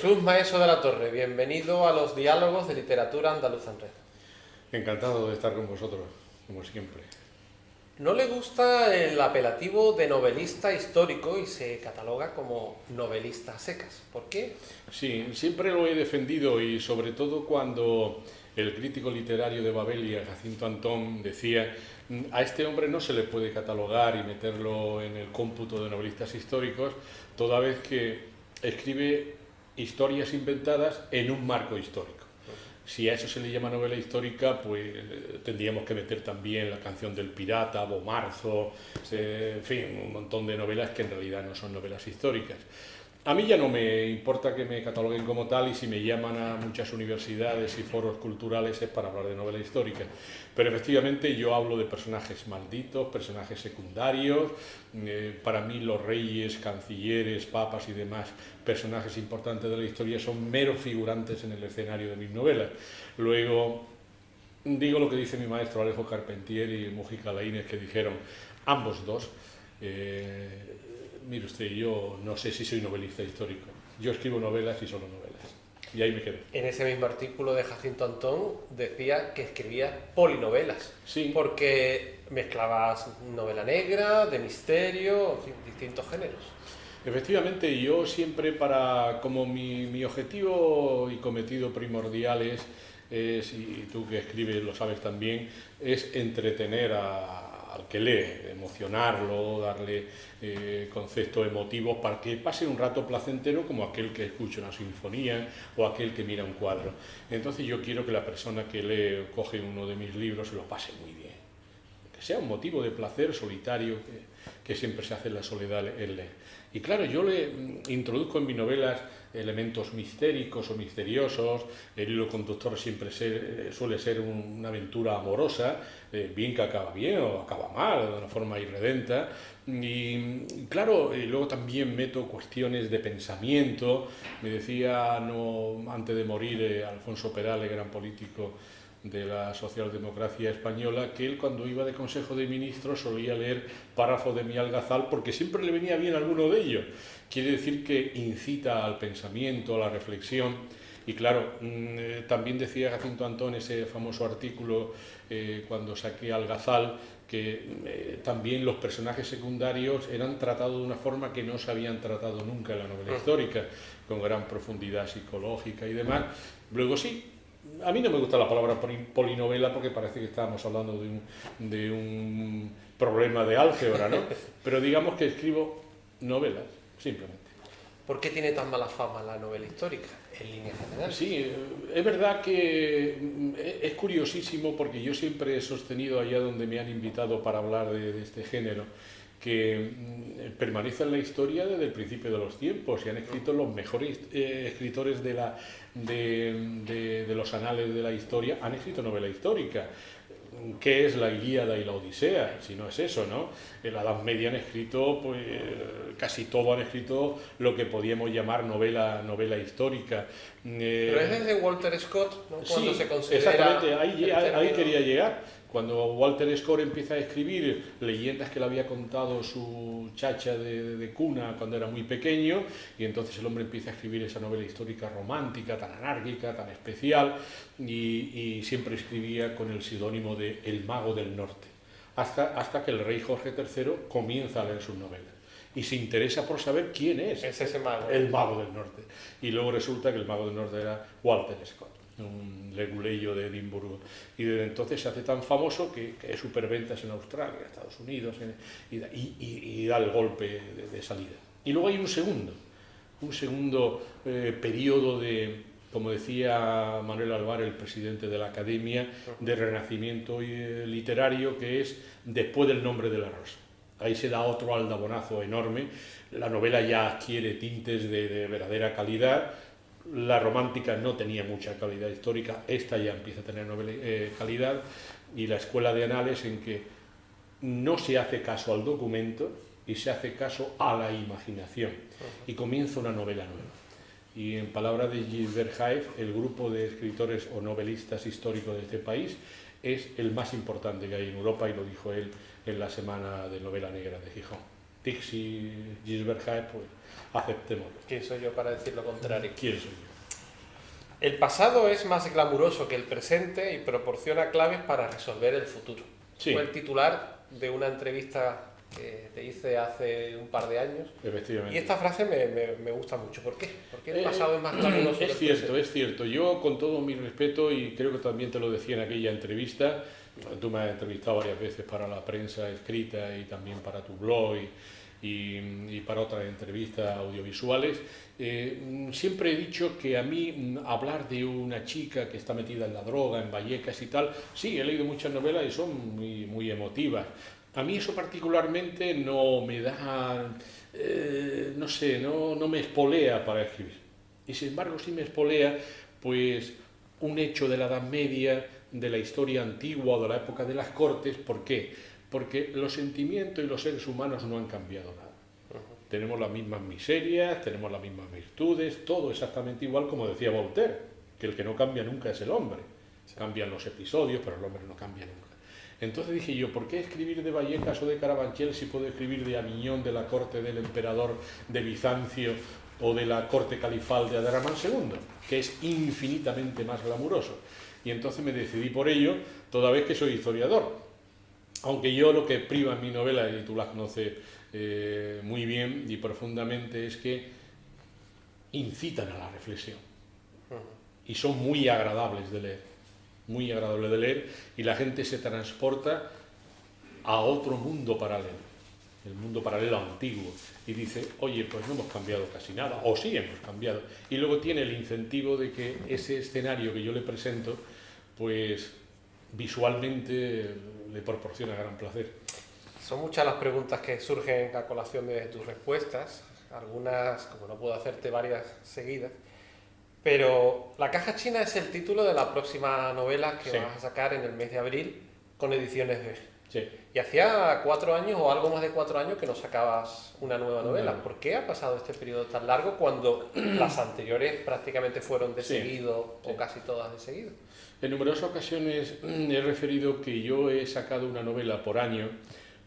Jesús Maeso de la Torre, bienvenido a los diálogos de literatura andaluza en red. Encantado de estar con vosotros, como siempre. No le gusta el apelativo de novelista histórico y se cataloga como novelista a secas. ¿Por qué? Sí, siempre lo he defendido y sobre todo cuando el crítico literario de Babelia, Jacinto Antón, decía: a este hombre no se le puede catalogar y meterlo en el cómputo de novelistas históricos, toda vez que escribe historias inventadas en un marco histórico. Si a eso se le llama novela histórica, pues tendríamos que meter también La canción del pirata, Bomarzo, en fin, un montón de novelas que en realidad no son novelas históricas. A mí ya no me importa que me cataloguen como tal, y si me llaman a muchas universidades y foros culturales es para hablar de novela histórica. Pero efectivamente yo hablo de personajes malditos, personajes secundarios. Para mí los reyes, cancilleres, papas y demás personajes importantes de la historia son meros figurantes en el escenario de mis novelas. Luego digo lo que dice mi maestro Alejo Carpentier y Mujica Laínez, que dijeron ambos dos: mire usted, yo no sé si soy novelista histórico, yo escribo novelas y solo novelas. Y ahí me quedo. En ese mismo artículo de Jacinto Antón decía que escribía polinovelas, Sí. porque mezclabas novela negra, de misterio, en fin, distintos géneros. Efectivamente, yo siempre como mi objetivo y cometido primordial es, y tú que escribes lo sabes también, es entretener al que lee, emocionarlo, darle conceptos emotivos para que pase un rato placentero, como aquel que escucha una sinfonía o aquel que mira un cuadro. Entonces yo quiero que la persona que lee o coge uno de mis libros se lo pase muy bien, que sea un motivo de placer solitario que siempre se hace en la soledad el leer. Y claro, yo le introduzco en mis novelas elementos mistéricos o misteriosos. El hilo conductor siempre suele ser una aventura amorosa, bien que acaba bien o acaba mal, de una forma irredenta. Y claro, luego también meto cuestiones de pensamiento. Me decía antes de morir Alfonso Perales, gran político de la socialdemocracia española, que él, cuando iba de Consejo de Ministros, solía leer párrafos de mi Algazal porque siempre le venía bien alguno de ellos. Quiere decir que incita al pensamiento, a la reflexión. Y claro, también decía Jacinto Antón, ese famoso artículo cuando saqué Algazal, que también los personajes secundarios eran tratados de una forma que no se habían tratado nunca en la novela histórica, con gran profundidad psicológica y demás. Luego sí, a mí no me gusta la palabra polinovela porque parece que estábamos hablando de un problema de álgebra, ¿no? Pero digamos que escribo novelas, simplemente. ¿Por qué tiene tan mala fama la novela histórica, en línea general? Sí, es verdad que es curiosísimo, porque yo siempre he sostenido, allá donde me han invitado para hablar de este género, que permanece en la historia desde el principio de los tiempos, y han escrito los mejores escritores de los anales de la historia, han escrito novela histórica. ¿Qué es la Ilíada y la Odisea? Si no es eso, ¿no? En la Edad Media han escrito, pues casi todo han escrito lo que podíamos llamar novela histórica. Pero es desde Walter Scott, ¿no? Cuando Sí, se considera exactamente, el ahí término. quería llegar. Cuando Walter Scott empieza a escribir leyendas que le había contado su chacha de cuna cuando era muy pequeño, y entonces el hombre empieza a escribir esa novela histórica romántica, tan anárquica, tan especial, y siempre escribía con el seudónimo de El Mago del Norte, hasta que el rey Jorge III comienza a leer sus novelas y se interesa por saber quién es ese mago. el Mago del Norte. Y luego resulta que el Mago del Norte era Walter Scott, un leguleyo de Edimburgo. Y desde entonces se hace tan famoso que es superventas en Australia, en Estados Unidos, y da el golpe de salida. Y luego hay un segundo periodo de, como decía Manuel Alvar, el presidente de la Academia, de renacimiento literario, que es después del Nombre de la Rosa. Ahí se da otro aldabonazo enorme. La novela ya adquiere tintes de verdadera calidad. La romántica no tenía mucha calidad histórica, esta ya empieza a tener calidad. Y la escuela de anales, en que no se hace caso al documento y se hace caso a la imaginación, y comienza una novela nueva. Y en palabras de Gilbert Haif, el grupo de escritores o novelistas históricos de este país es el más importante que hay en Europa, y lo dijo él en la Semana de Novela Negra de Gijón. Tixi Gisbert-Haes, pues aceptémoslo. ¿Quién soy yo para decir lo contrario? ¿Quién soy yo? El pasado es más glamuroso que el presente y proporciona claves para resolver el futuro. Sí. Fue el titular de una entrevista que te hice hace un par de años. Efectivamente. Y esta frase me gusta mucho. ¿Por qué? Porque el pasado es más glamuroso que el presente. Es cierto. Yo, con todo mi respeto, y creo que también te lo decía en aquella entrevista, tú me has entrevistado varias veces para la prensa escrita y también para tu blog y para otras entrevistas audiovisuales, siempre he dicho que a mí hablar de una chica que está metida en la droga, en Vallecas y tal, sí, he leído muchas novelas y son muy emotivas. A mí eso particularmente no me da, no sé, no me espolea para escribir. Y sin embargo sí me espolea, pues, un hecho de la Edad Media, de la historia antigua o de la época de las Cortes. ¿Por qué? Porque los sentimientos y los seres humanos no han cambiado nada. Tenemos las mismas miserias, tenemos las mismas virtudes, todo exactamente igual, como decía Voltaire, que el que no cambia nunca es el hombre. Cambian los episodios, pero el hombre no cambia nunca. Entonces dije yo, ¿por qué escribir de Vallecas o de Carabanchel si puedo escribir de Aviñón, de la corte del emperador de Bizancio o de la corte califal de Abderramán II, que es infinitamente más glamuroso? Y entonces me decidí por ello, toda vez que soy historiador. Aunque yo lo que priva en mi novela, y tú la conoces muy bien y profundamente, es que incitan a la reflexión. Y son muy agradables de leer. Muy agradable de leer, y la gente se transporta a otro mundo paralelo, el mundo paralelo antiguo, y dice, oye, pues no hemos cambiado casi nada, o sí hemos cambiado, y luego tiene el incentivo de que ese escenario que yo le presento, pues visualmente le proporciona gran placer. Son muchas las preguntas que surgen a colación de tus respuestas, algunas, como no puedo hacerte varias seguidas. Pero La caja china es el título de la próxima novela que vas a sacar en el mes de abril con Ediciones B. Sí. Y hacía 4 años o algo más de 4 años que no sacabas una nueva novela. ¿Por qué ha pasado este periodo tan largo cuando las anteriores prácticamente fueron de seguido o casi todas de seguido? En numerosas ocasiones he referido que yo he sacado una novela por año,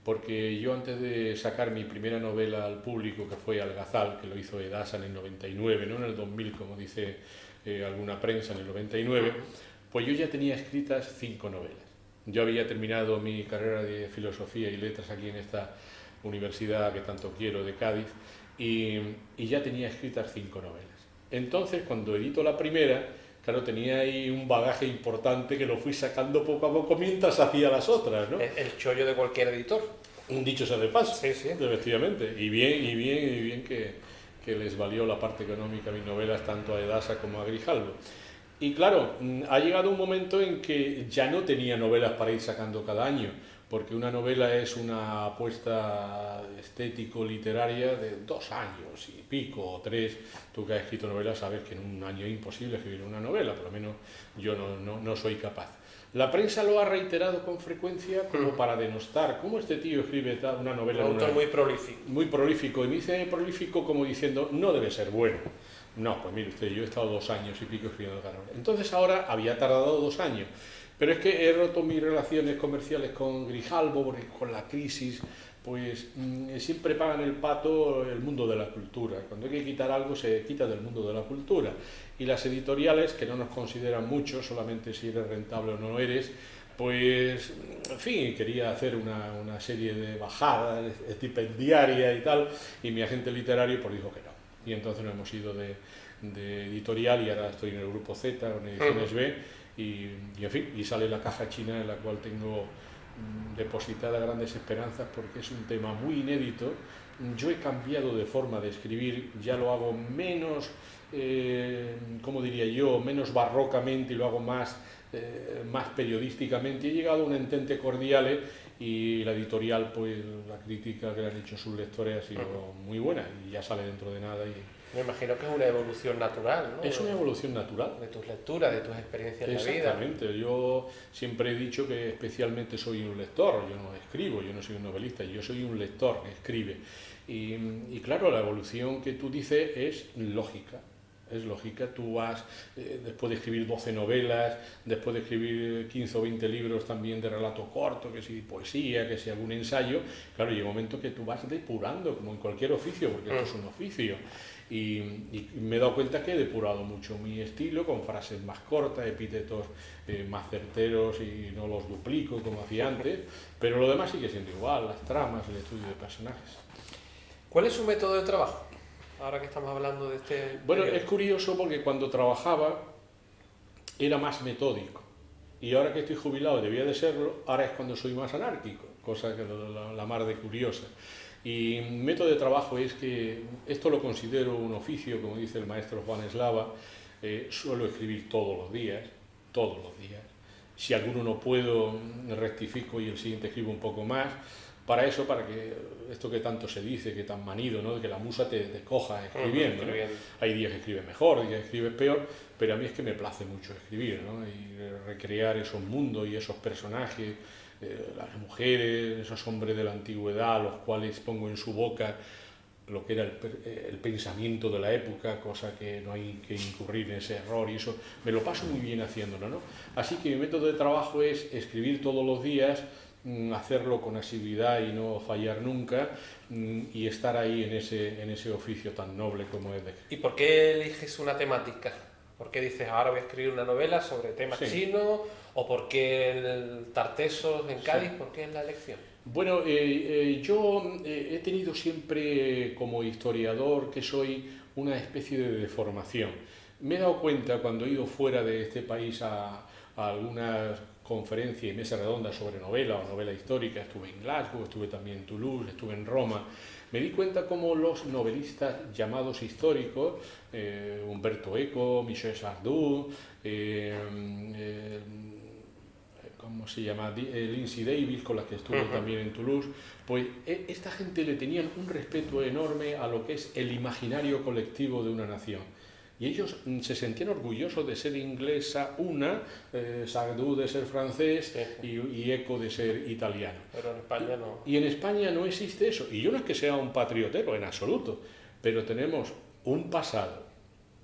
porque yo, antes de sacar mi primera novela al público, que fue Algazal, que lo hizo Edasa en el 99, no en el 2000 como dice alguna prensa, en el 99, pues yo ya tenía escritas 5 novelas. Yo había terminado mi carrera de Filosofía y Letras aquí en esta universidad que tanto quiero, de Cádiz, y ya tenía escritas 5 novelas. Entonces, cuando edito la primera, claro, tenía ahí un bagaje importante que lo fui sacando poco a poco mientras hacía las otras, ¿no? El chollo de cualquier editor. Un dicho sea de paso, sí, sí. Efectivamente. Y bien que les valió la parte económica a mis novelas, tanto a Edasa como a Grijalbo. Y claro, ha llegado un momento en que ya no tenía novelas para ir sacando cada año, porque una novela es una apuesta estético-literaria de 2 años y pico, o 3. Tú que has escrito novelas sabes que en un año es imposible escribir una novela, por lo menos yo no soy capaz. La prensa lo ha reiterado con frecuencia como para denostar cómo este tío escribe una novela. Un autor muy prolífico. Muy prolífico, y me dice prolífico como diciendo, no debe ser bueno. No, pues mire usted, yo he estado 2 años y pico escribiendo cada novela. Entonces ahora había tardado 2 años. Pero es que he roto mis relaciones comerciales con Grijalbo, porque con la crisis, pues siempre pagan el pato el mundo de la cultura. Cuando hay que quitar algo, se quita del mundo de la cultura. Y las editoriales, que no nos consideran mucho, solamente si eres rentable o no lo eres, pues, en fin, quería hacer una serie de bajadas estipendiarias y tal, y mi agente literario pues dijo que no. Y entonces nos hemos ido de editorial, y ahora estoy en el grupo Z, con Ediciones B, y en fin, y sale La caja china, en la cual tengo depositada grandes esperanzas, porque es un tema muy inédito. Yo he cambiado de forma de escribir, ya lo hago menos, ¿cómo diría yo?, menos barrocamente, y lo hago más periodísticamente. He llegado a un entente cordial, y la editorial, pues la crítica que le han hecho sus lectores ha sido muy buena, y ya sale dentro de nada. Me imagino que es una evolución natural, ¿no? Es una evolución natural. De tus lecturas, de tus experiencias en la vida. Exactamente. Yo siempre he dicho que especialmente soy un lector, yo no escribo, yo no soy un novelista, yo soy un lector que escribe. Y claro, la evolución que tú dices es lógica. es lógica. Tú vas, después de escribir 12 novelas, después de escribir 15 o 20 libros también de relato corto, que si poesía, que si algún ensayo, claro, llega un momento que tú vas depurando, como en cualquier oficio, porque esto es un oficio. Y me he dado cuenta que he depurado mucho mi estilo con frases más cortas, epítetos más certeros y no los duplico como hacía antes, pero lo demás sigue siendo igual, las tramas, el estudio de personajes. ¿Cuál es su método de trabajo? Ahora que estamos hablando de este Bueno, periodo. es curioso porque cuando trabajaba era más metódico y ahora que estoy jubilado y debía de serlo, ahora es cuando soy más anárquico, cosa que la mar de curiosa. Y mi método de trabajo es que esto lo considero un oficio, como dice el maestro Juan Eslava, suelo escribir todos los días, todos los días. Si alguno no puedo, rectifico y el siguiente escribo un poco más. Para eso, para que esto que tanto se dice, que tan manido, ¿no? De que la musa te coja escribiendo, ¿no? Hay días que escribes mejor, días que escribes peor, pero a mí es que me place mucho escribir, ¿no? Y recrear esos mundos y esos personajes, las mujeres, esos hombres de la antigüedad, a los cuales pongo en su boca lo que era el pensamiento de la época, cosa que no hay que incurrir en ese error, y eso me lo paso muy bien haciéndolo, ¿no? Así que mi método de trabajo es escribir todos los días, hacerlo con asiduidad y no fallar nunca, y estar ahí en ese oficio tan noble como es de escribir. ¿Y por qué eliges una temática? ¿Por qué dices, ahora voy a escribir una novela sobre temas chinos? ¿O por qué el Tartessos en Cádiz? ¿Por qué es la elección? Bueno, yo he tenido siempre como historiador que soy una especie de deformación. Me he dado cuenta cuando he ido fuera de este país a algunas conferencias y mesas redondas sobre novela o novela histórica, estuve en Glasgow, estuve también en Toulouse, estuve en Roma, me di cuenta cómo los novelistas llamados históricos, Umberto Eco, Michel Sardou, ¿cómo se llama? Lindsay Davis, con la que estuve también en Toulouse, pues esta gente le tenían un respeto enorme a lo que es el imaginario colectivo de una nación. Y ellos se sentían orgullosos de ser inglesa una, Sardou de ser francés y Eco de ser italiano. Pero en España no. Y en España no existe eso. Y yo no es que sea un patriotero en absoluto, pero tenemos un pasado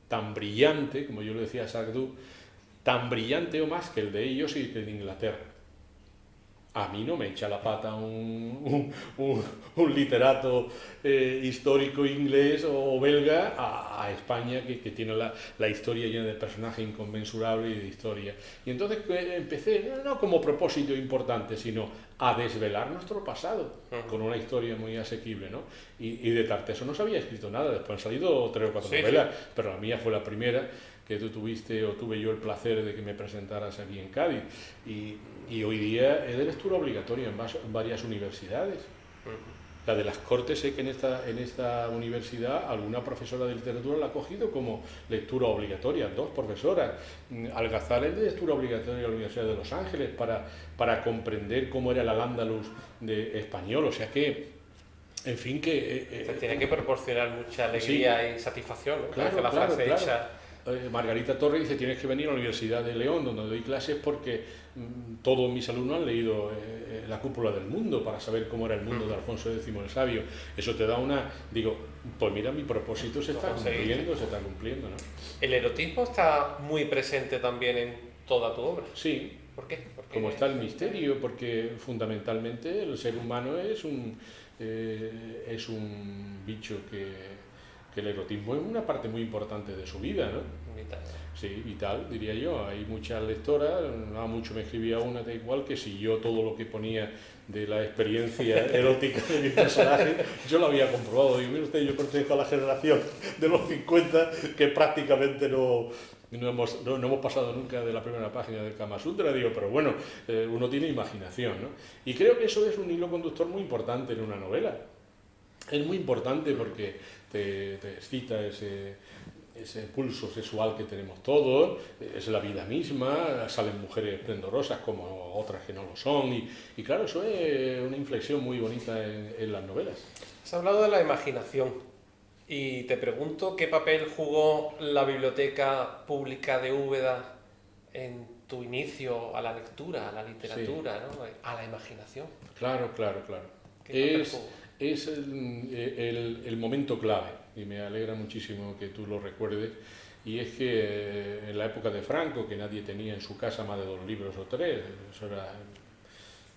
tan brillante, como yo le decía a Sardou, tan brillante o más que el de ellos y que el de Inglaterra. A mí no me echa la pata un literato histórico inglés o belga a España, que tiene la historia llena de personajes inconmensurables y de historia. Y entonces empecé, no como propósito importante, sino a desvelar nuestro pasado con una historia muy asequible, ¿no? Y de Tartessos no se había escrito nada, después han salido 3 o 4 novelas, pero la mía fue la primera que tú tuviste o tuve yo el placer de que me presentaras aquí en Cádiz. Y hoy día es de lectura obligatoria en varias universidades. La de las Cortes, sé que en esta universidad alguna profesora de literatura la ha cogido como lectura obligatoria, 2 profesoras. Algazar es de lectura obligatoria en la Universidad de Los Ángeles para comprender cómo era el Al-Ándalus español, o sea que, en fin, que... Se tiene que proporcionar mucha alegría y satisfacción, ¿no? Claro, la frase hecha. Margarita Torres dice, tienes que venir a la Universidad de León, donde doy clases, porque todos mis alumnos han leído La cúpula del mundo para saber cómo era el mundo de Alfonso X el Sabio. Eso te da una... Digo, pues mira, mi propósito se está cumpliendo, ¿no? El erotismo está muy presente también en toda tu obra. Sí. ¿Por qué? Como está el misterio, porque fundamentalmente el ser humano es un bicho que el erotismo es una parte muy importante de su vida, ¿no? Vital. Sí, vital, diría yo. Hay muchas lectoras, no mucho me escribía una, da igual, que si yo todo lo que ponía de la experiencia erótica de mi personaje, yo lo había comprobado. Digo, mire usted, yo pertenezco a la generación de los 50 que prácticamente no hemos pasado nunca de la primera página del Kama Sutra, digo, pero bueno, uno tiene imaginación, ¿no? Y creo que eso es un hilo conductor muy importante en una novela. Es muy importante porque te excita ese pulso sexual que tenemos todos, es la vida misma, salen mujeres esplendorosas como otras que no lo son, y claro, eso es una inflexión muy bonita en las novelas. Has hablado de la imaginación y te pregunto qué papel jugó la biblioteca pública de Úbeda en tu inicio a la lectura, a la literatura, sí, ¿no? A la imaginación. Claro. Es el momento clave, y me alegra muchísimo que tú lo recuerdes. y es que en la época de Franco, que nadie tenía en su casa más de 2 libros o 3, eso era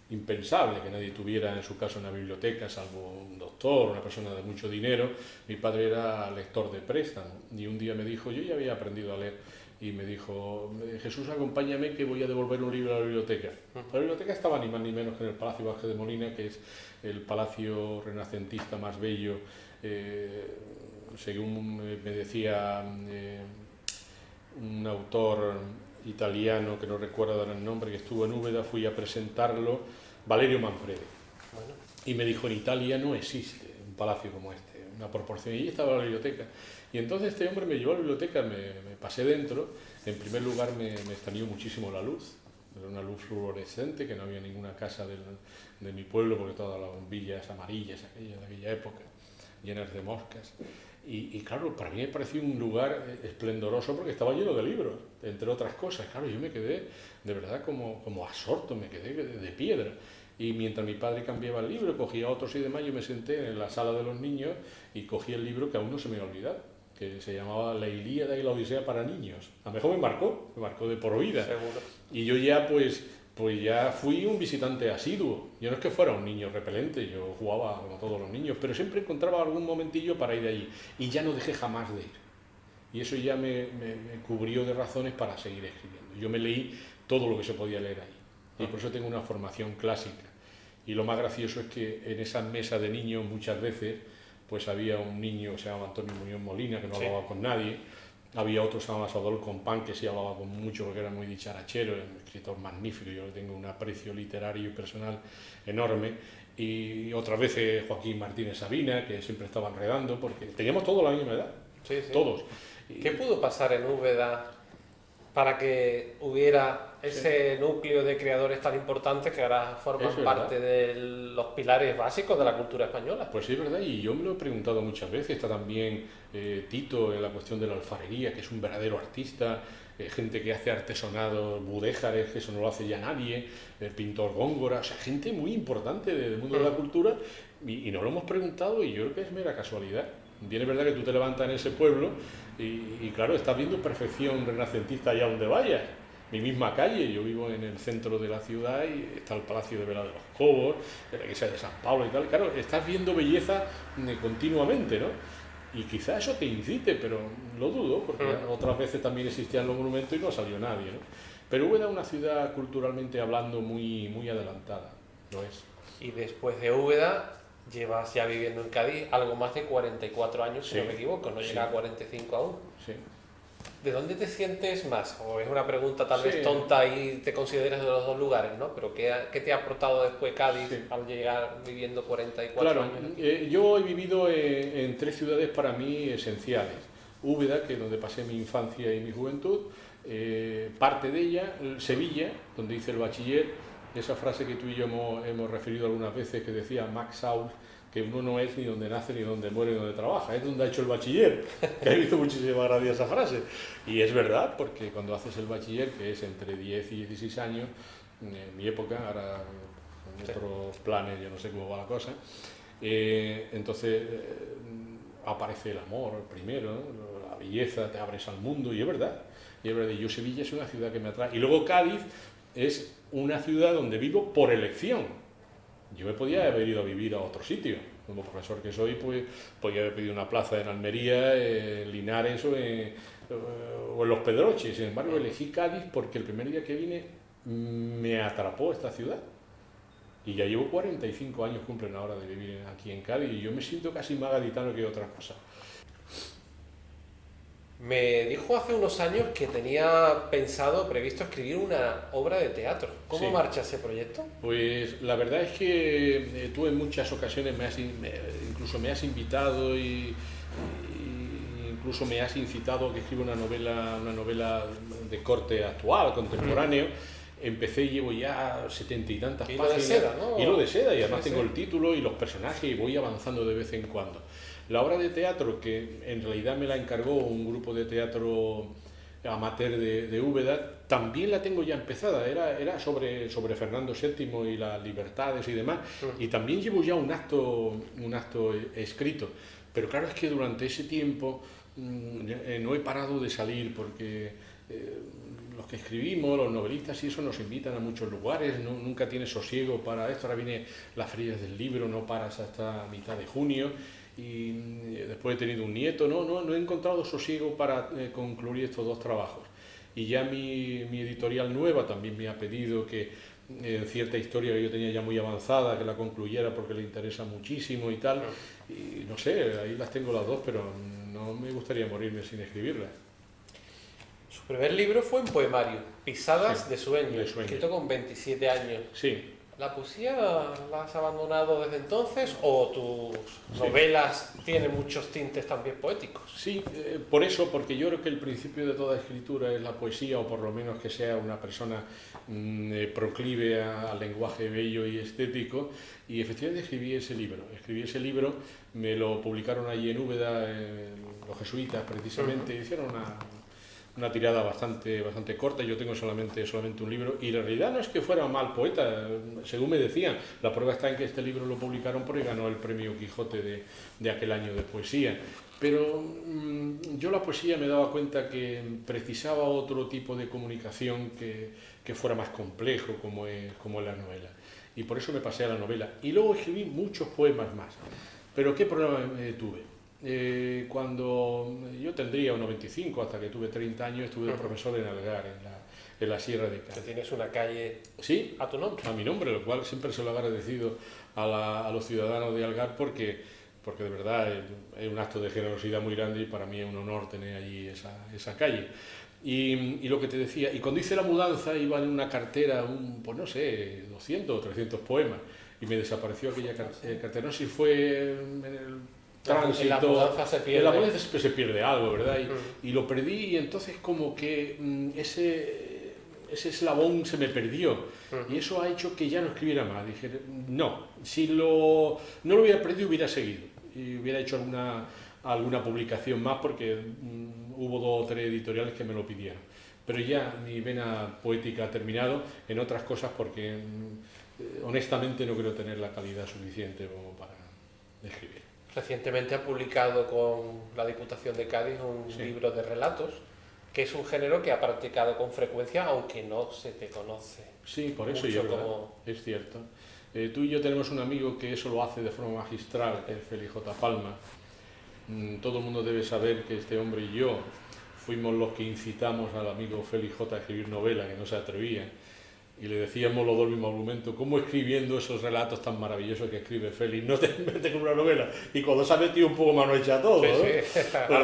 impensable que nadie tuviera en su casa una biblioteca, salvo un doctor, una persona de mucho dinero. Mi padre era lector de préstamo y un día me dijo, yo ya había aprendido a leer, y me dijo, Jesús, acompáñame que voy a devolver un libro a la biblioteca. La biblioteca estaba ni más ni menos que en el Palacio Vázquez de Molina, que es el palacio renacentista más bello, según me decía un autor italiano, que no recuerdo ahora el nombre, que estuvo en Úbeda, fui a presentarlo, Valerio Manfredi. Bueno. Y me dijo, en Italia no existe un palacio como este, una proporción. Y allí estaba la biblioteca. Y entonces este hombre me llevó a la biblioteca, me pasé dentro. En primer lugar me extrañó muchísimo la luz. Era una luz fluorescente, que no había ninguna casa de mi pueblo, porque todas las bombillas amarillas de aquella época, llenas de moscas. Y claro, para mí me pareció un lugar esplendoroso porque estaba lleno de libros, entre otras cosas. Claro, yo me quedé de verdad como absorto, me quedé de piedra. Y mientras mi padre cambiaba el libro, cogía otros y demás, yo me senté en la sala de los niños y cogí el libro que aún no se me ha olvidado, que se llamaba La Ilíada y la Odisea para niños. A lo mejor me marcó de por vida. Seguro. Y yo ya pues ya fui un visitante asiduo. Yo no es que fuera un niño repelente, yo jugaba como todos los niños, pero siempre encontraba algún momentillo para ir de allí. Y ya no dejé jamás de ir. Y eso ya me cubrió de razones para seguir escribiendo. Yo me leí todo lo que se podía leer ahí. Y por eso tengo una formación clásica. Y lo más gracioso es que en esa mesa de niños muchas veces pues había un niño que se llamaba Antonio Muñoz Molina, que no hablaba con nadie. Había otro que se llamaba Salvador Compán, que sí hablaba con mucho porque era muy dicharachero, era un escritor magnífico, yo le tengo un aprecio literario y personal enorme. Y otras veces Joaquín Martínez Sabina, que siempre estaba enredando, porque teníamos todos la misma edad, Sí, sí. todos. ¿Qué pudo pasar en Úbeda para que hubiera ese núcleo de creadores tan importantes que ahora forman parte de los pilares básicos de la cultura española? Pues sí, es verdad, y yo me lo he preguntado muchas veces. Está también Tito en la cuestión de la alfarería, que es un verdadero artista, gente que hace artesonados mudéjares, que eso no lo hace ya nadie, el pintor Góngora, o sea, gente muy importante del mundo de la cultura, y no lo hemos preguntado, y yo creo que es mera casualidad. Bien, es verdad que tú te levantas en ese pueblo y claro, estás viendo perfección renacentista allá donde vayas. Mi misma calle, yo vivo en el centro de la ciudad y está el Palacio de Vela de los Cobos, la iglesia de San Pablo y tal. Claro, estás viendo belleza continuamente, ¿no? Y quizás eso te incite, pero lo dudo, porque otras veces también existían los monumentos y no salió nadie, ¿no? Pero Úbeda es una ciudad culturalmente hablando muy, muy adelantada, lo es. Y después de Úbeda llevas ya viviendo en Cádiz algo más de 44 años, si no me equivoco, no llega a 45 aún. Sí. ¿De dónde te sientes más? O es una pregunta tal vez tonta y te consideras de los dos lugares, ¿no? Pero ¿qué te ha aportado después Cádiz al llegar viviendo 44 años? Yo he vivido en 3 ciudades para mí esenciales. Úbeda, que es donde pasé mi infancia y mi juventud, parte de ella, Sevilla, donde hice el bachiller, esa frase que tú y yo hemos referido algunas veces, que decía Max Saul, que uno no es ni donde nace, ni donde muere, ni donde trabaja, es donde ha hecho el bachiller, que he visto muchísima gracia esa frase. Y es verdad, porque cuando haces el bachiller, que es entre 10 y 16 años, en mi época, ahora con otros planes, yo no sé cómo va la cosa, entonces aparece el amor primero, ¿no? La belleza, te abres al mundo, y es verdad. Y yo, Sevilla es una ciudad que me atrae. Y luego Cádiz es una ciudad donde vivo por elección. Yo me podía haber ido a vivir a otro sitio. Como profesor que soy, pues podía haber pedido una plaza en Almería, en Linares o en Los Pedroches. Sin embargo, elegí Cádiz porque el primer día que vine me atrapó esta ciudad. Y ya llevo 45 años, cumplen ahora, de vivir aquí en Cádiz, y yo me siento casi más gaditano que otra cosa. Me dijo hace unos años que tenía previsto escribir una obra de teatro. ¿Cómo marcha ese proyecto? Pues la verdad es que tú en muchas ocasiones incluso me has invitado y incluso me has incitado a que escriba una novela de corte actual, contemporáneo. Empecé y llevo ya 70 y tantas páginas. Hilo de seda, ¿no? Hilo de seda, y además tengo el título y los personajes y voy avanzando de vez en cuando. La obra de teatro, que en realidad me la encargó un grupo de teatro amateur de Úbeda, también la tengo ya empezada. Era sobre Fernando VII y las libertades y demás, y también llevo ya un acto escrito. Pero claro, es que durante ese tiempo no he parado de salir porque los que escribimos, los novelistas y eso nos invitan a muchos lugares, nunca tienes sosiego para esto, ahora viene las ferias del libro, no paras hasta mitad de junio y después he tenido un nieto, no he encontrado sosiego para concluir estos dos trabajos. Y ya mi editorial nueva también me ha pedido que cierta historia que yo tenía ya muy avanzada, que la concluyera porque le interesa muchísimo y tal, y no sé, ahí las tengo las dos, pero no me gustaría morirme sin escribirlas. Su primer libro fue un poemario, Pisadas Sí, de sueño, de sueño. escrito con 27 años. Sí. ¿La poesía la has abandonado desde entonces o tus novelas tienen muchos tintes también poéticos? Sí, por eso, porque yo creo que el principio de toda escritura es la poesía, o por lo menos que sea una persona proclive al lenguaje bello y estético, y efectivamente escribí ese libro, me lo publicaron allí en Úbeda, los jesuitas precisamente, hicieron una tirada bastante corta. Yo tengo solamente un libro y la realidad no es que fuera mal poeta, según me decían. La prueba está en que este libro lo publicaron porque ganó el premio Quijote de aquel año de poesía. Pero yo la poesía me daba cuenta que precisaba otro tipo de comunicación que fuera más complejo, como es la novela. Y por eso me pasé a la novela. Y luego escribí muchos poemas más. Pero ¿qué problema tuve? Cuando yo tendría unos 25, hasta que tuve 30 años, estuve de profesor en Algar, en la Sierra de Cádiz. Que tienes una calle Sí, a tu nombre. a mi nombre, lo cual siempre se lo he agradecido a los ciudadanos de Algar porque de verdad es un acto de generosidad muy grande y para mí es un honor tener allí esa calle. Y lo que te decía, y cuando hice la mudanza iba en una cartera, pues no sé, 200 o 300 poemas, y me desapareció aquella cartera. No sé si fue en el tránsito, en la mudanza se pierde. en la mudanza siempre se pierde algo, ¿verdad? Y lo perdí y entonces como que ese eslabón se me perdió y eso ha hecho que ya no escribiera más. Dije, no, si no lo hubiera perdido hubiera seguido y hubiera hecho alguna publicación más porque hubo 2 o 3 editoriales que me lo pidieron. Pero ya mi vena poética ha terminado, en otras cosas porque honestamente no creo tener la calidad suficiente como para escribir. Recientemente ha publicado con la Diputación de Cádiz un libro de relatos, que es un género que ha practicado con frecuencia, aunque no se te conoce. Sí, por eso mucho yo es cierto. Tú y yo tenemos un amigo que eso lo hace de forma magistral, que es Félix J. Palma. Todo el mundo debe saber que este hombre y yo fuimos los que incitamos al amigo Félix J. a escribir novela, que no se atrevía. Y le decíamos los dos el mismo argumento, ¿cómo escribiendo esos relatos tan maravillosos que escribe Félix no te metes con una novela? Y cuando se ha metido un poco mano hecha todo, sí, ¿no? Sí. Pues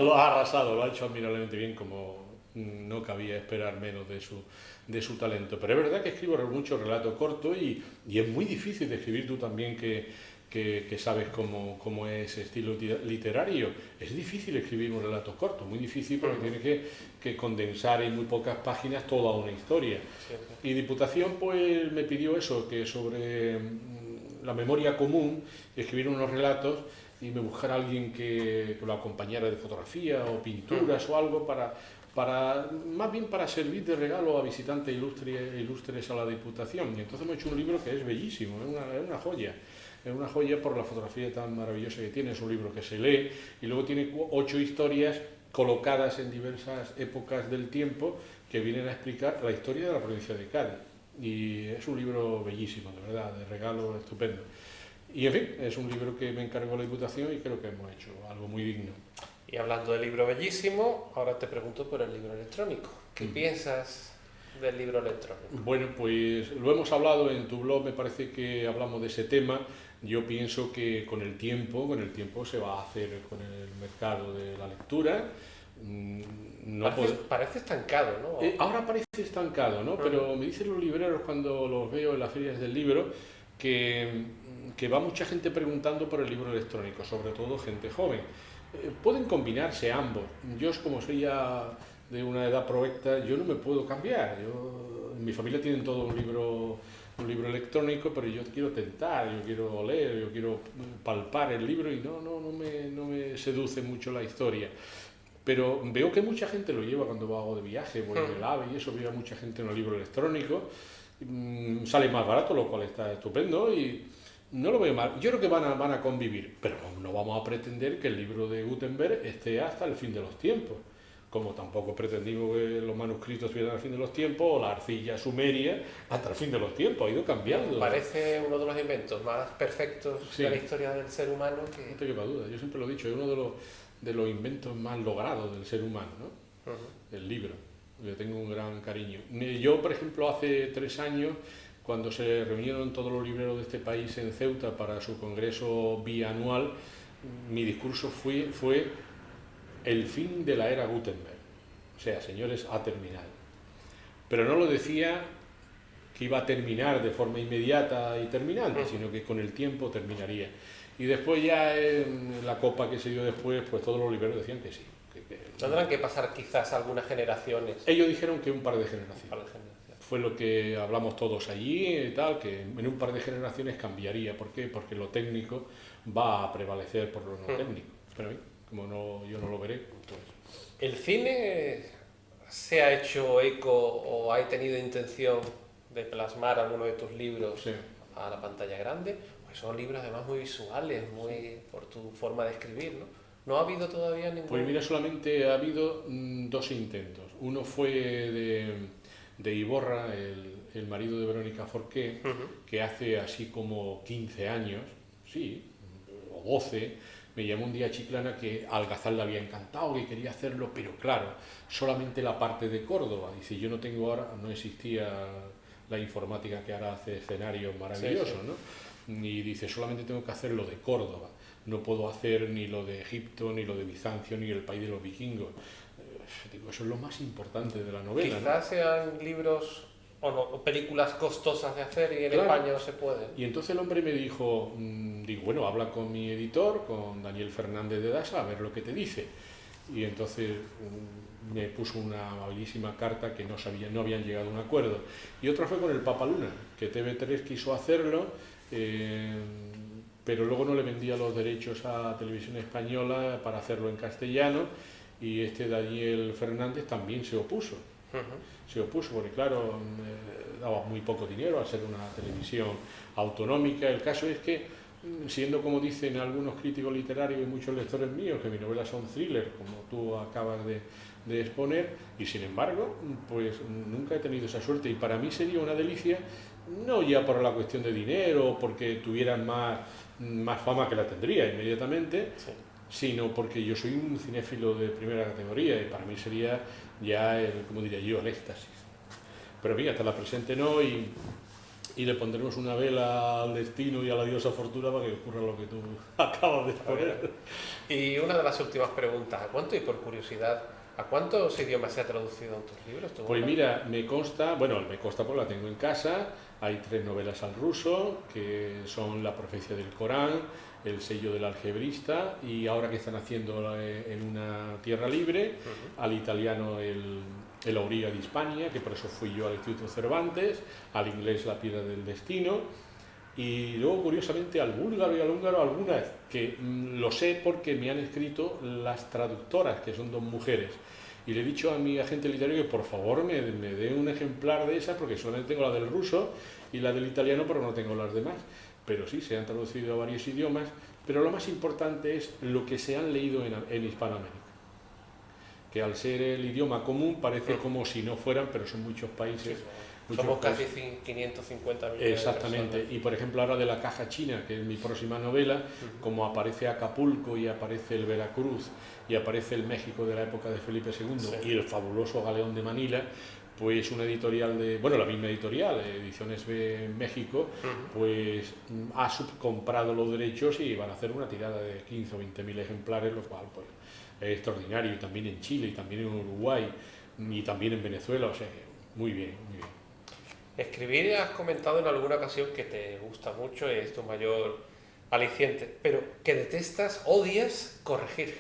lo ha arrasado, lo ha hecho admirablemente bien, como no cabía esperar menos de su talento. Pero es verdad que escribo mucho relato corto y es muy difícil de escribir. Tú también que sabes cómo es ese estilo literario. Es difícil escribir un relato corto, muy difícil porque tienes que condensar en muy pocas páginas toda una historia. Y Diputación pues me pidió eso, que sobre la memoria común, escribir unos relatos y me buscara alguien que lo acompañara de fotografía o pinturas o algo más bien para servir de regalo a visitantes ilustres a la Diputación. Y entonces hemos hecho un libro que es bellísimo, es una joya. Es una joya por la fotografía tan maravillosa que tiene. Es un libro que se lee y luego tiene 8 historias colocadas en diversas épocas del tiempo que vienen a explicar la historia de la provincia de Cádiz. Y es un libro bellísimo, de verdad, de regalo estupendo. Y en fin, es un libro que me encargó la Diputación y creo que hemos hecho algo muy digno. Y hablando de libro bellísimo, ahora te pregunto por el libro electrónico. ¿Qué piensas del libro electrónico? Bueno, pues lo hemos hablado en tu blog, me parece que hablamos de ese tema. Yo pienso que con el tiempo se va a hacer con el mercado de la lectura. Parece estancado, ¿no? Ahora parece estancado, ¿no? Pero me dicen los libreros cuando los veo en las ferias del libro que va mucha gente preguntando por el libro electrónico, sobre todo gente joven. Pueden combinarse ambos. Yo, como soy ya de una edad provecta, yo no me puedo cambiar. En mi familia tienen todo un libro electrónico, pero yo quiero tentar, yo quiero leer, yo quiero palpar el libro y no me seduce mucho la historia. Pero veo que mucha gente lo lleva cuando hago de viaje, voy en el AVE y eso, veo a mucha gente en el libro electrónico. Sale más barato, lo cual está estupendo, y No lo veo mal. Yo creo que van a convivir, pero no vamos a pretender que el libro de Gutenberg esté hasta el fin de los tiempos, como tampoco pretendimos que los manuscritos estuvieran al fin de los tiempos o la arcilla sumeria hasta el fin de los tiempos. Ha ido cambiando. Parece uno de los inventos más perfectos Sí. de la historia del ser humano No te quepa duda. Yo siempre lo he dicho, es uno de los inventos más logrados del ser humano, ¿no? El libro. Le tengo un gran cariño. Yo, por ejemplo, hace 3 años, cuando se reunieron todos los libreros de este país en Ceuta para su congreso bianual, mi discurso fue el fin de la era Gutenberg. O sea, señores, ha terminado. Pero no lo decía que iba a terminar de forma inmediata y terminante, sino que con el tiempo terminaría. Y después ya en la copa que se dio después, pues todos los libreros decían que sí. Tendrán que pasar quizás algunas generaciones. Ellos dijeron que un par de generaciones. Para la generación. Fue lo que hablamos todos allí y tal, que en un par de generaciones cambiaría. ¿Por qué? Porque lo técnico va a prevalecer por lo no técnico. Pero como no, yo no lo veré, pues... ¿El cine se ha hecho eco o ha tenido intención de plasmar alguno de tus libros Sí. a la pantalla grande? Pues son libros además muy visuales, muy por tu forma de escribir, ¿no? ¿No ha habido todavía ningún...? Pues mira, solamente ha habido 2 intentos. Uno fue de Iborra, el marido de Verónica Forqué, que hace así como 15 años, sí, o 12, me llamó un día a Chiclana que a Algazán le había encantado, que quería hacerlo, pero claro, solamente la parte de Córdoba. Dice, yo no tengo ahora, no existía la informática que ahora hace escenarios maravillosos, Sí, sí. ¿no? Y dice, solamente tengo que hacer lo de Córdoba. No puedo hacer ni lo de Egipto, ni lo de Bizancio, ni el país de los vikingos. Digo, eso es lo más importante de la novela. Quizás sean libros o películas costosas de hacer y en Claro. España no se pueden. Y entonces el hombre me dijo, digo, bueno, habla con mi editor, con Daniel Fernández de Dasa, a ver lo que te dice. Y entonces me puso una amabilísima carta que no habían llegado a un acuerdo. Y otra fue con el Papaluna, que TV3 quiso hacerlo, pero luego no le vendía los derechos a Televisión Española para hacerlo en castellano, y este Daniel Fernández también se opuso. Se opuso porque, claro, daba muy poco dinero al ser una televisión autonómica. El caso es que, siendo, como dicen algunos críticos literarios y muchos lectores míos, que mis novelas son thrillers, como tú acabas de exponer, y sin embargo, pues nunca he tenido esa suerte, y para mí sería una delicia, no ya por la cuestión de dinero, porque tuvieran más fama, que la tendría inmediatamente, Sí. sino porque yo soy un cinéfilo de primera categoría y para mí sería ya, como diría yo, el éxtasis. Pero mira, hasta la presente no, y le pondremos una vela al destino y a la diosa fortuna para que ocurra lo que tú acabas de exponer. Y una de las últimas preguntas, ¿a cuánto, y por curiosidad, a cuántos idiomas se ha traducido en tus libros? Pues mira, me consta porque la tengo en casa, hay 3 novelas al ruso, que son La profecía del Corán, El sello del algebrista, y ahora que están haciendo en una tierra libre, al italiano el Auriga de Hispania, que por eso fui yo al Instituto Cervantes, al inglés La piedra del destino, y luego curiosamente al búlgaro y al húngaro algunas, que lo sé porque me han escrito las traductoras, que son 2 mujeres. Y le he dicho a mi agente literario que por favor me dé un ejemplar de esa, porque solamente tengo la del ruso y la del italiano, pero no tengo las demás. Pero sí, se han traducido a varios idiomas, pero lo más importante es lo que se han leído en Hispanoamérica. Que al ser el idioma común parece como si no fueran, pero son muchos países. Somos casi 550 millones Exactamente, de personas. y por ejemplo ahora de La caja china, que es mi próxima novela, como aparece Acapulco y aparece el Veracruz y aparece el México de la época de Felipe II y el fabuloso Galeón de Manila, pues una editorial la misma editorial, Ediciones B México, pues ha subcomprado los derechos y van a hacer una tirada de 15 o 20 mil ejemplares, lo cual pues es extraordinario, y también en Chile, y también en Uruguay, y también en Venezuela, o sea que muy bien, muy bien. Escribir, has comentado en alguna ocasión que te gusta mucho, es tu mayor aliciente, pero que detestas, odias corregir.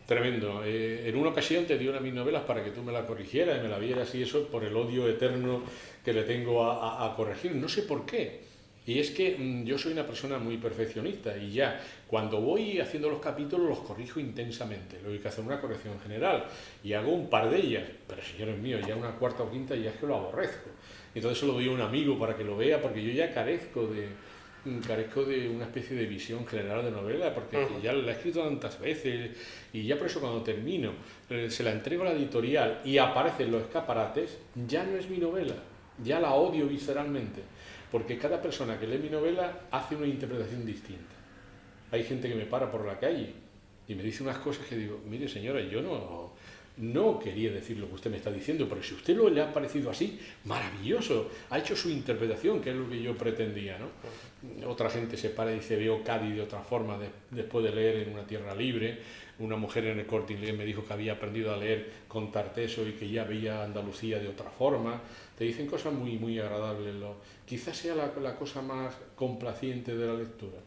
Tremendo. En una ocasión te di una de mis novelas para que tú me la corrigieras y me la vieras, y eso por el odio eterno que le tengo a corregir. No sé por qué. Y es que yo soy una persona muy perfeccionista, y ya cuando voy haciendo los capítulos los corrijo intensamente. Luego hay que hacer una corrección general y hago un par de ellas, pero señores míos, ya una cuarta o quinta ya es que lo aborrezco. Entonces se lo doy a un amigo para que lo vea, porque yo ya carezco carezco de una especie de visión general de novela, porque ya la he escrito tantas veces y ya por eso cuando termino se la entrego a la editorial y aparecen los escaparates, ya no es mi novela, ya la odio visceralmente, porque cada persona que lee mi novela hace una interpretación distinta. Hay gente que me para por la calle y me dice unas cosas que digo, mire señora, yo no quería decir lo que usted me está diciendo, pero si a usted le ha parecido así, maravilloso, ha hecho su interpretación, que es lo que yo pretendía, ¿no? Otra gente se para y dice, veo Cádiz de otra forma después de leer En una tierra libre. Una mujer en el Corte Inglés me dijo que había aprendido a leer con Tarteso y que ya veía Andalucía de otra forma. Te dicen cosas muy, muy agradables. Quizás sea la cosa más complaciente de la lectura.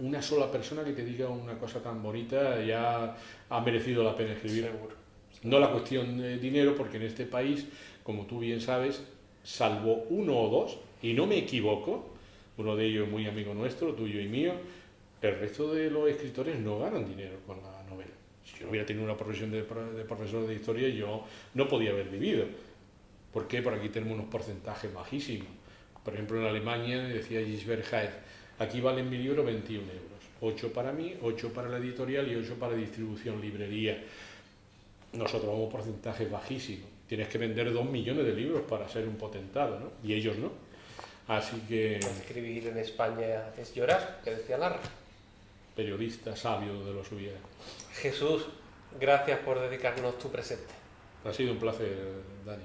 Una sola persona que te diga una cosa tan bonita ya ha merecido la pena escribir. Seguro. No la cuestión de dinero, porque en este país, como tú bien sabes, salvo uno o dos, y no me equivoco, uno de ellos muy amigo nuestro, tuyo y mío, el resto de los escritores no ganan dinero con la novela. Si yo no hubiera tenido una profesión de profesor de historia, yo no podía haber vivido. ¿Por qué? Porque aquí tenemos unos porcentajes bajísimos. Por ejemplo, en Alemania, decía Gisbert Haes, aquí valen mi libro 21 euros. 8 para mí, 8 para la editorial y 8 para distribución, librería. Nosotros vamos porcentajes bajísimos. Tienes que vender 2 millones de libros para ser un potentado, ¿no? Y ellos no. Así que... Escribir en España es llorar, que decía Larra. Periodista sabio de los hubiera. Jesús, gracias por dedicarnos tu presente. Ha sido un placer, Dani.